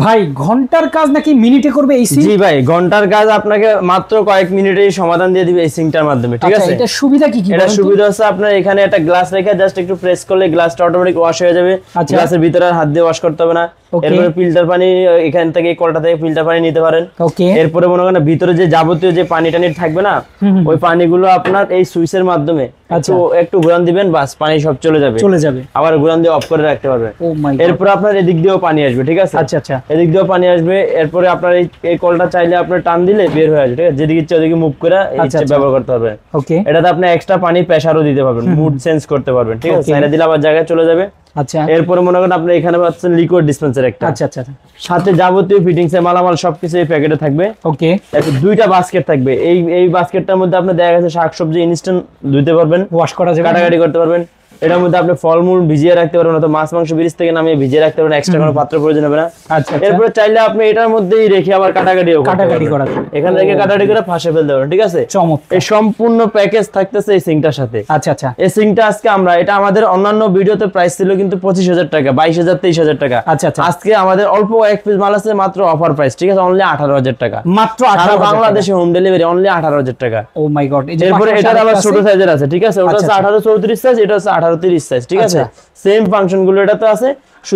ভাই ঘন্টার কাজ নাকি মিনিটে করবে এই সিঙ্ক? জি ভাই, ঘন্টার কাজ আপনাকে মাত্র কয়েক মিনিটেই সমাধান দিয়ে দিবে এই সিঙ্কটার মাধ্যমে, ঠিক আছে? এটা সুবিধা কি কি? এটা সুবিধা হচ্ছে আপনার এখানে একটা গ্লাস রেখে জাস্ট একটু প্রেস করলে গ্লাসটা অটোমেটিক ওয়াশ হয়ে যাবে। গ্লাসের ভিতরে আর হাত দিয়ে ওয়াশ করতে হবে না। এরপরে ফিল্টার পানি এখান থেকে কলটা থেকে ফিল্টার পানি নিতে পারেন। এরপরে মনে করেন ভিতরে যে যাবতীয় যে পানি টানি থাকবে না, ওই পানিগুলো আপনার এই সুইচের মাধ্যমে একটু ঘুরান দিবেন, বাস পানি সব চলে যাবে। আবার ঘুরান দিয়ে অফ করে রাখতে পারবেন। এরপর আপনার এদিক দিয়েও পানি আসবে, ঠিক আছে? আচ্ছা, এদিক দিয়েও পানি আসবে। এরপরে আপনার এই কলটা চাইলে আপনি টান দিলে বের হয়ে আসবে, ঠিক আছে? যেদিকে ইচ্ছে ওদিকে মুভ করে ব্যবহার করতে পারবেন। এটাতে আপনি এক্সট্রা পানি প্রেসারও দিতে পারবেন, মুড চেঞ্জ করতে পারবেন, ঠিক আছে? এটা দিলে আবার জায়গায় চলে যাবে। এরপরে মনে করেন আপনি এখানে পাচ্ছেন লিকুইড ডিসপেন্সার একটা। সাথে যাবতীয় ফিটিংস এর মালামাল সবকিছু এই প্যাকেটে থাকবে। দুইটা বাস্কেট থাকবে। এই বাস্কেটটার মধ্যে আপনি দেখা গেছে শাকসবজি ইনস্ট্যান্ট ধুতে পারবেন, ওয়াশ করা যাবে, কাটাকাটি করতে পারবেন। এটার মধ্যে আপনি ফলমূল ভিজিয়ে রাখতে পারবেন, অথবা মাছ মাংস ফ্রিজ থেকে নামিয়ে ভিজিয়ে রাখতে পারবেন, এক্সট্রা কোনো পাত্র প্রয়োজন হবে না। এরপরে চাইলে আপনি এটার মধ্যেই রেখে আবার কাটাকাটি করা এখানে রেখে কাটাকাটি করে ফাঁসে ফেলতে পারবেন, ঠিক আছে? এই সম্পূর্ণ প্যাকেজ থাকতেছে এই সিঙ্কটার সাথে। এই সিঙ্কটা আজকে এটা আমাদের অন্যান্য ভিডিওতে প্রাইস ছিল কিন্তু 25,000 টাকা, 22,000, 23,000 টাকা। আজকে আমাদের অল্প এক পিস মাল আছে, মাত্র অফার প্রাইস, ঠিক আছে? অনলি 18,000 টাকা, মাত্র 18,000 বাংলাদেশে হোম ডেলিভারি, অনলি 18,000 টাকা। ও মাই গড। এরপরে এটার আবার ছোট সাইজের আছে, ঠিক আছে? ওটা হচ্ছে 1834 সাইজ, এটা হচ্ছে 1830 সাইজ, ঠিক আছে? সেম ফাংশন গুলো এটাতে আছে।